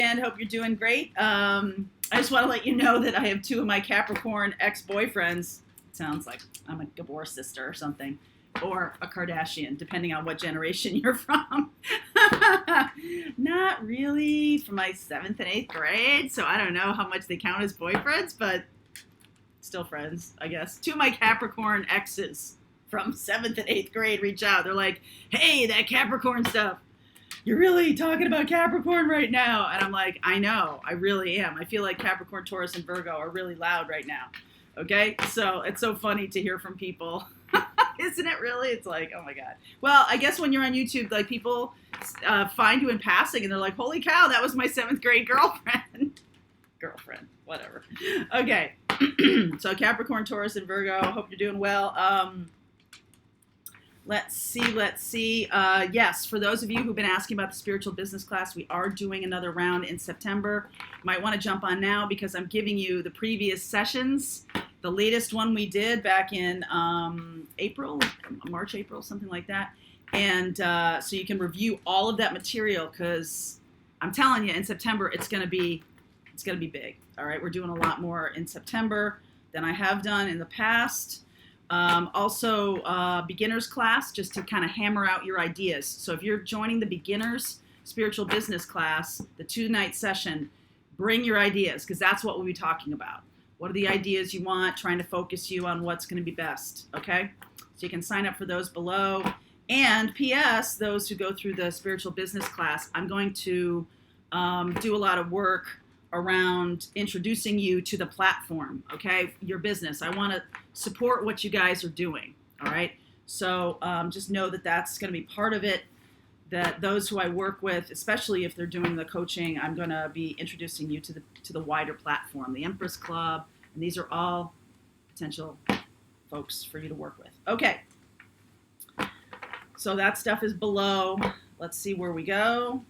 And hope you're doing great. I just want to let you know that I have two of my Capricorn ex-boyfriends. It sounds like I'm a Gabor sister or something, or a Kardashian, depending on what generation you're from. Not really, from my 7th and 8th grade, so I don't know how much they count as boyfriends, but still friends, I guess. Two of my Capricorn exes from 7th and 8th grade reach out. They're like, hey, that Capricorn stuff. You're really talking about Capricorn right now. And I'm like, I know, I really am. I feel like Capricorn, Taurus, and Virgo are really loud right now. Okay? So it's so funny to hear from people. Isn't it really? It's like, oh my God. Well, I guess when you're on YouTube, like people find you in passing and they're like, holy cow, that was my 7th grade girlfriend. Girlfriend, whatever. Okay. So Capricorn, Taurus, and Virgo. Hope you're doing well. Let's see. Yes, for those of you who've been asking about the spiritual business class, we are doing another round in September. You might want to jump on now because I'm giving you the previous sessions. The latest one we did back in March, April, something like that. And so you can review all of that material because I'm telling you, in September, it's going to be big. All right, we're doing a lot more in September than I have done in the past. Also, beginners class, just to kind of hammer out your ideas. So if you're joining the beginners spiritual business class, the 2-night session, bring your ideas because that's what we'll be talking about. What are the ideas you want? Trying to focus you on what's going to be best. Okay, so you can sign up for those below. And P.S. those who go through the spiritual business class, I'm going to do a lot of work around introducing you to the platform, okay, your business. I want to support what you guys are doing, all right? So just know that that's going to be part of it, that those who I work with, especially if they're doing the coaching, I'm going to be introducing you to the wider platform, the Empress Club, and these are all potential folks for you to work with. Okay, so that stuff is below. Let's see where we go.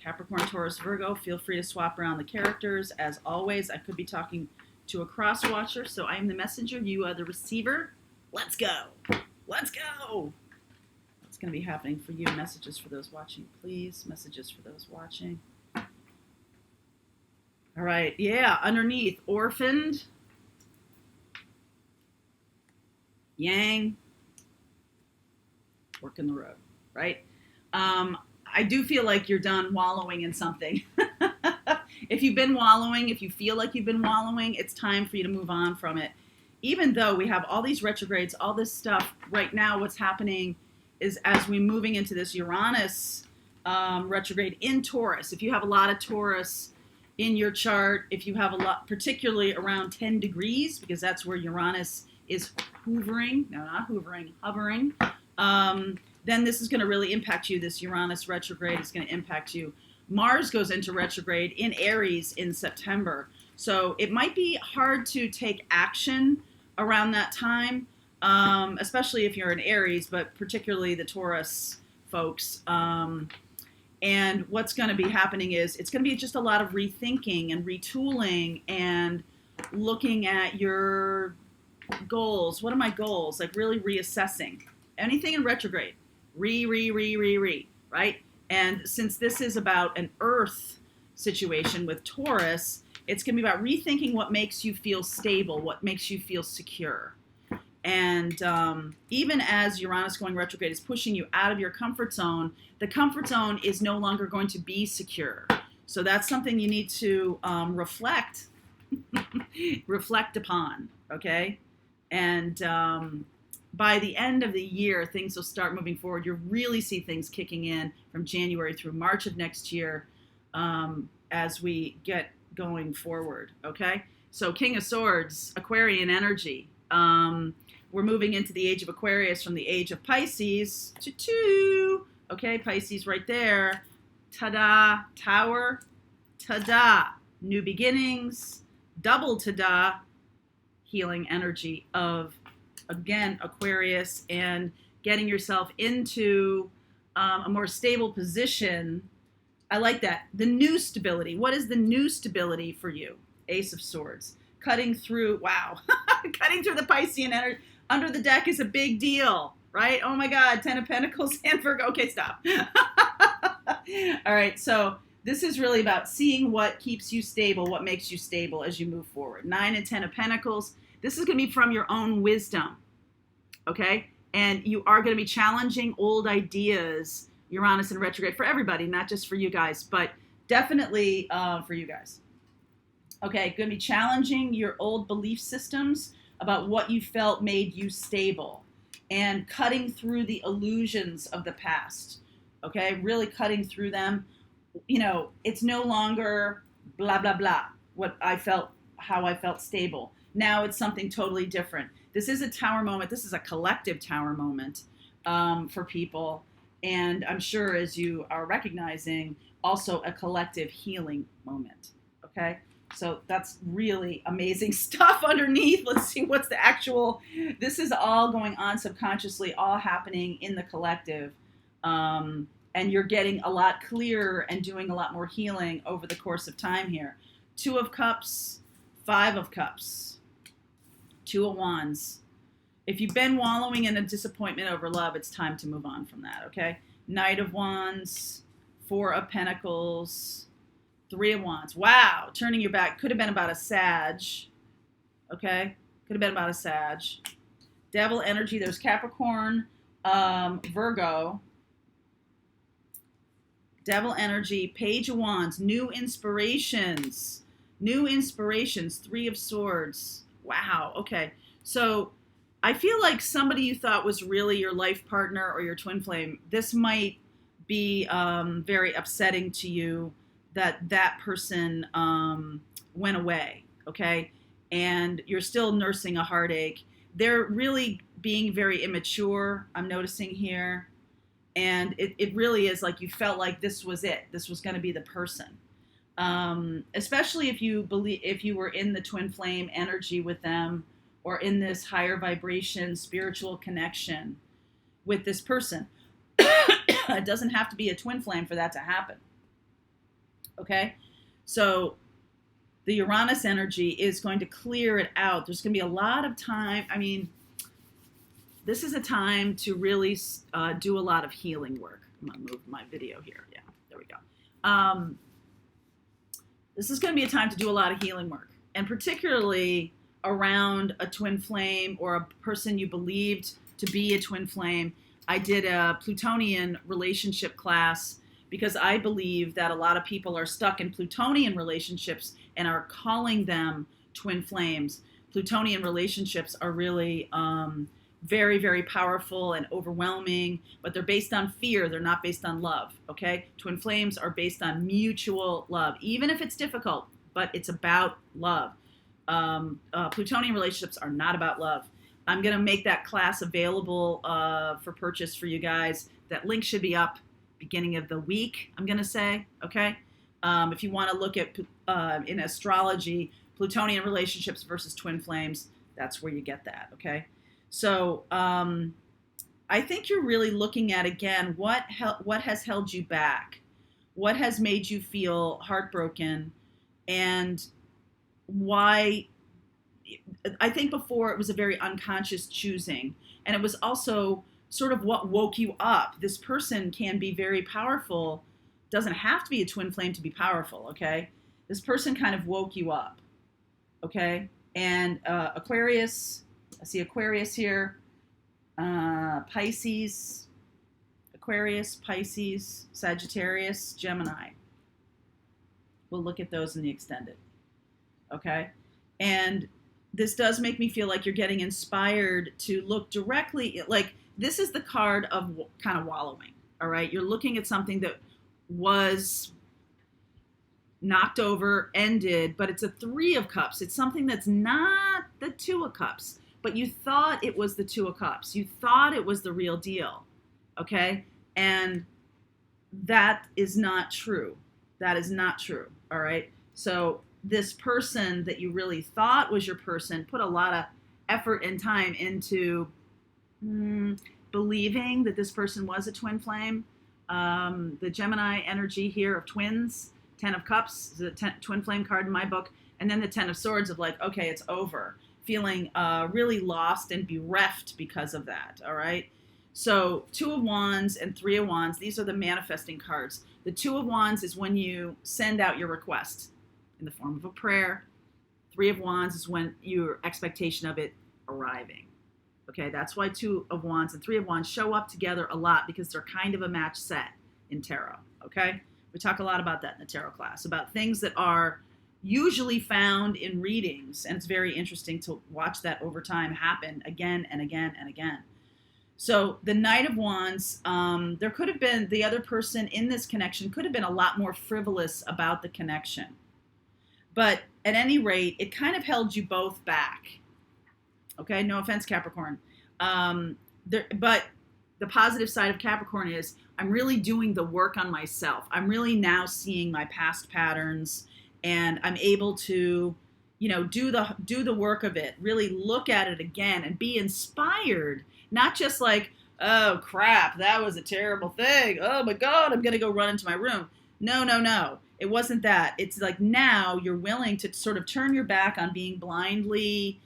Capricorn, Taurus, Virgo, feel free to swap around the characters. As always, I could be talking to a cross-watcher, so I am the messenger, you are the receiver. Let's go. Let's go. What's going to be happening for you? Messages for those watching, please. Messages for those watching. All right, yeah, underneath, orphaned, yang, working the road, right? I do feel like you're done wallowing in something. If you've been wallowing, if you feel like you've been wallowing, it's time for you to move on from it. Even though we have all these retrogrades, all this stuff, right now what's happening is as we're moving into this Uranus retrograde in Taurus, if you have a lot of Taurus in your chart, if you have a lot, particularly around 10 degrees, because that's where Uranus is hovering, then this is going to really impact you. This Uranus retrograde is going to impact you. Mars goes into retrograde in Aries in September. So it might be hard to take action around that time, especially if you're in Aries, but particularly the Taurus folks. And what's going to be happening is it's going to be just a lot of rethinking and retooling and looking at your goals. What are my goals? Like really reassessing. Anything in retrograde. Right? And since this is about an Earth situation with Taurus, it's going to be about rethinking what makes you feel stable, what makes you feel secure. And even as Uranus going retrograde is pushing you out of your comfort zone, the comfort zone is no longer going to be secure. So that's something you need to reflect upon, okay? And by the end of the year, things will start moving forward. You'll really see things kicking in from January through March of next year as we get going forward, okay? So King of Swords, Aquarian energy. We're moving into the age of Aquarius from the age of Pisces. Okay, Pisces right there. Ta-da, Tower. Ta-da, new beginnings. Double ta-da, healing energy of, again, Aquarius, and getting yourself into a more stable position. I like that. The new stability. What is the new stability for you? Ace of Swords. Cutting through, wow. Cutting through the Piscean energy under the deck is a big deal, right? Oh my God, Ten of Pentacles and Virgo. Okay, stop. All right, so this is really about seeing what keeps you stable, what makes you stable as you move forward. 9 and 10 of Pentacles. This is going to be from your own wisdom, okay? And you are going to be challenging old ideas, Uranus in retrograde, for everybody, not just for you guys, but definitely for you guys. Okay, going to be challenging your old belief systems about what you felt made you stable and cutting through the illusions of the past, okay? Really cutting through them. You know, it's no longer blah, blah, blah, what I felt, how I felt stable. Now it's something totally different. This is a tower moment. This is a collective tower moment for people. And I'm sure, as you are recognizing, also a collective healing moment, okay? So that's really amazing stuff underneath. Let's see what's the actual, this is all going on subconsciously, all happening in the collective. And you're getting a lot clearer and doing a lot more healing over the course of time here. 2 of Cups, 5 of Cups, 2 of Wands. If you've been wallowing in a disappointment over love, it's time to move on from that, okay? Knight of Wands, 4 of Pentacles, 3 of Wands. Wow, turning your back. Could have been about a Sag, okay? Could have been about a Sag. Devil energy, there's Capricorn, Virgo. Devil energy, Page of Wands, new inspirations, 3 of Swords. Wow, okay. So I feel like somebody you thought was really your life partner or your twin flame, this might be very upsetting to you that person went away, okay? And you're still nursing a heartache. They're really being very immature, I'm noticing here. And it really is like you felt like this was it. This was going to be the person. Especially if you were in the twin flame energy with them or in this higher vibration, spiritual connection with this person. It doesn't have to be a twin flame for that to happen. Okay? So the Uranus energy is going to clear it out. There's going to be a lot of time. I mean, this is a time to really do a lot of healing work. I'm going to move my video here. Yeah, there we go. This is going to be a time to do a lot of healing work, and particularly around a twin flame or a person you believed to be a twin flame. I did a Plutonian relationship class because I believe that a lot of people are stuck in Plutonian relationships and are calling them twin flames. Plutonian relationships are really very, very powerful and overwhelming, but they're based on fear. They're not based on love, okay? Twin flames are based on mutual love, even if it's difficult, but it's about love. Plutonian relationships are not about love. I'm going to make that class available for purchase for you guys. That link should be up beginning of the week, I'm going to say, okay? If you want to look at, in astrology, Plutonian relationships versus twin flames, that's where you get that, okay? So I think you're really looking at, again, what has held you back? What has made you feel heartbroken? And why? I think before it was a very unconscious choosing. And it was also sort of what woke you up. This person can be very powerful. Doesn't have to be a twin flame to be powerful, okay? This person kind of woke you up, okay? And Aquarius... I see Aquarius here, Pisces, Aquarius, Pisces, Sagittarius, Gemini. We'll look at those in the extended, okay? And this does make me feel like you're getting inspired to look directly, like this is the card of kind of wallowing, all right? You're looking at something that was knocked over, ended, but it's a 3 of Cups. It's something that's not the 2 of Cups. But you thought it was the 2 of Cups. You thought it was the real deal, okay? And that is not true. That is not true, all right? So this person that you really thought was your person put a lot of effort and time into believing that this person was a twin flame. The Gemini energy here of twins, 10 of Cups, is a twin flame card in my book, and then the 10 of Swords of like, okay, it's over. Feeling really lost and bereft because of that, all right? So 2 of Wands and 3 of Wands, these are the manifesting cards. The Two of Wands is when you send out your request in the form of a prayer. Three of Wands is when your expectation of it arriving. Okay, that's why Two of Wands and Three of Wands show up together a lot, because they're kind of a match set in tarot. Okay, we talk a lot about that in the tarot class, about things that are usually found in readings, and it's very interesting to watch that over time happen again and again and again. So the Knight of Wands, there could have been, the other person in this connection could have been a lot more frivolous about the connection. But at any rate, it kind of held you both back. Okay, no offense, Capricorn. But the positive side of Capricorn is I'm really doing the work on myself. I'm really now seeing my past patterns, and I'm able to, do the work of it, really look at it again and be inspired, not just like, oh crap, that was a terrible thing. Oh my God, I'm going to go run into my room. No. It wasn't that. It's like now you're willing to sort of turn your back on being blindly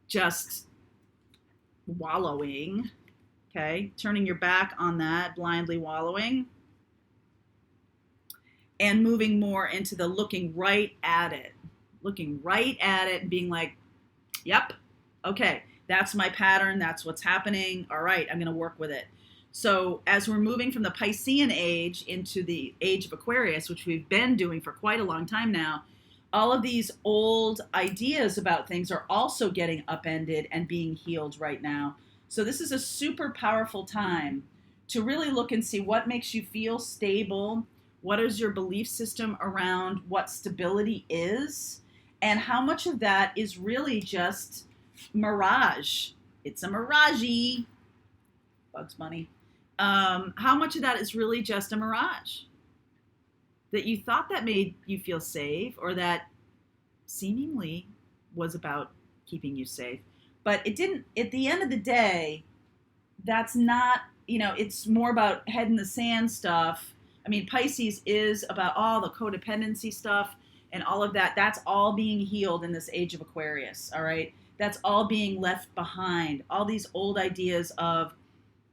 just wallowing, okay? Turning your back on that, blindly wallowing, and moving more into the looking right at it and being like, yep, okay, that's my pattern, that's what's happening, all right, I'm gonna work with it. So as we're moving from the Piscean age into the age of Aquarius, which we've been doing for quite a long time now, all of these old ideas about things are also getting upended and being healed right now. So this is a super powerful time to really look and see what makes you feel stable, what is your belief system around what stability is, and how much of that is really just mirage. It's a mirage. Bugs Bunny. How much of that is really just a mirage? That you thought that made you feel safe, or that seemingly was about keeping you safe. But it didn't, at the end of the day, that's not, it's more about head in the sand stuff. I mean, Pisces is about all the codependency stuff and all of that. That's all being healed in this age of Aquarius, all right? That's all being left behind. All these old ideas of,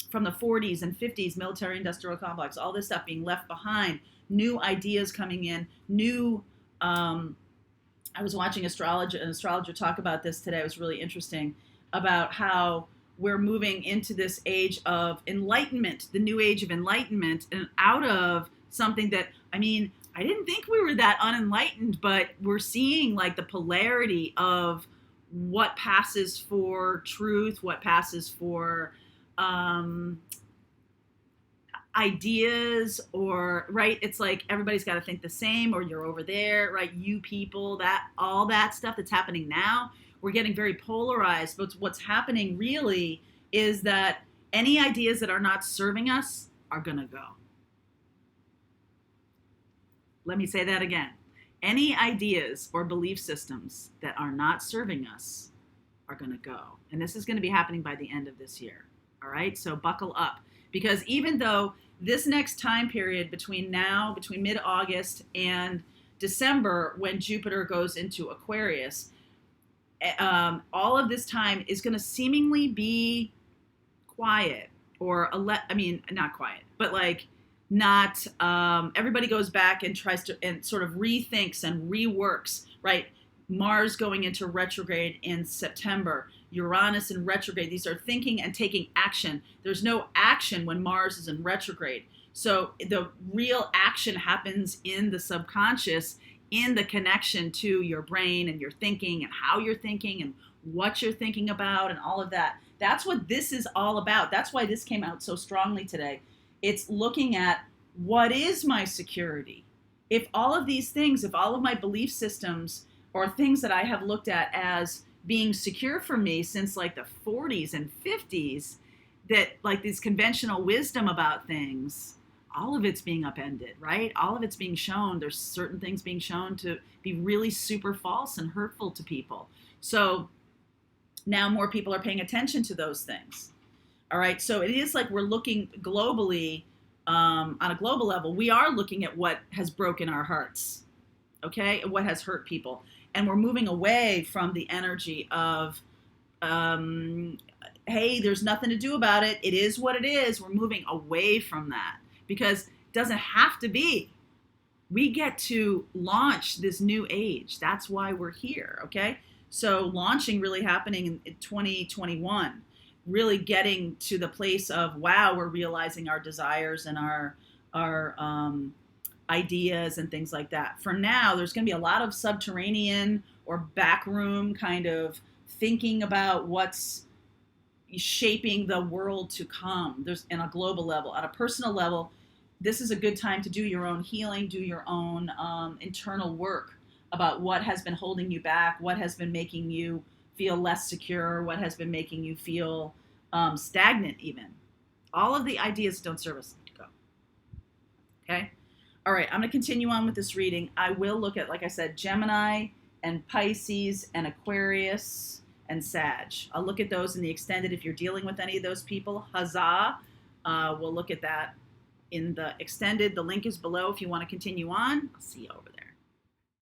from the 40s and 50s, military industrial complex, all this stuff being left behind. New ideas coming in, I was watching an astrologer talk about this today. It was really interesting, about how we're moving into this age of enlightenment, the new age of enlightenment, and out of something that, I didn't think we were that unenlightened, but we're seeing like the polarity of what passes for truth, what passes for ideas, or right, it's like everybody's got to think the same, or you're over there, right? You people, that all that stuff that's happening now, we're getting very polarized. But what's happening really is that any ideas that are not serving us are gonna go. Let me say that again. Any ideas or belief systems that are not serving us are gonna go, and this is going to be happening by the end of this year. All right, so buckle up, because even though this next time period between mid-August and December, when Jupiter goes into Aquarius, all of this time is going to seemingly be quiet, or not quiet, but like not, everybody goes back and tries to, and sort of rethinks and reworks, right? Mars going into retrograde in September, Uranus in retrograde. These are thinking and taking action. There's no action when Mars is in retrograde. So the real action happens in the subconscious, in the connection to your brain and your thinking and how you're thinking and what you're thinking about and all of that. That's what this is all about. That's why this came out so strongly today. It's looking at, what is my security? If all of these things, if all of my belief systems or things that I have looked at as being secure for me since like the 40s and 50s, that like this conventional wisdom about things, all of it's being upended, right? All of it's being shown. There's certain things being shown to be really super false and hurtful to people. So now more people are paying attention to those things. All right. So it is like we're looking globally, on a global level, we are looking at what has broken our hearts. Okay. What has hurt people. And we're moving away from the energy of, hey, there's nothing to do about it. It is what it is. We're moving away from that, because Doesn't have to be. We get to launch this new age. That's why we're here, okay? So launching really happening in 2021, really getting to the place of, wow, we're realizing our desires and our ideas and things like that. For now, there's going to be a lot of subterranean or backroom kind of thinking about what's shaping the world to come. There's in a global level, on a personal level, this is a good time to do your own healing, do your own internal work about what has been holding you back, what has been making you feel less secure, what has been making you feel stagnant even. All of the ideas don't serve us. Go. Okay? All right, I'm going to continue on with this reading. I will look at, like I said, Gemini and Pisces and Aquarius and Sag. I'll look at those in the extended. If you're dealing with any of those people, huzzah. We'll look at that in the extended. The link is below if you want to continue on. I'll see you over there.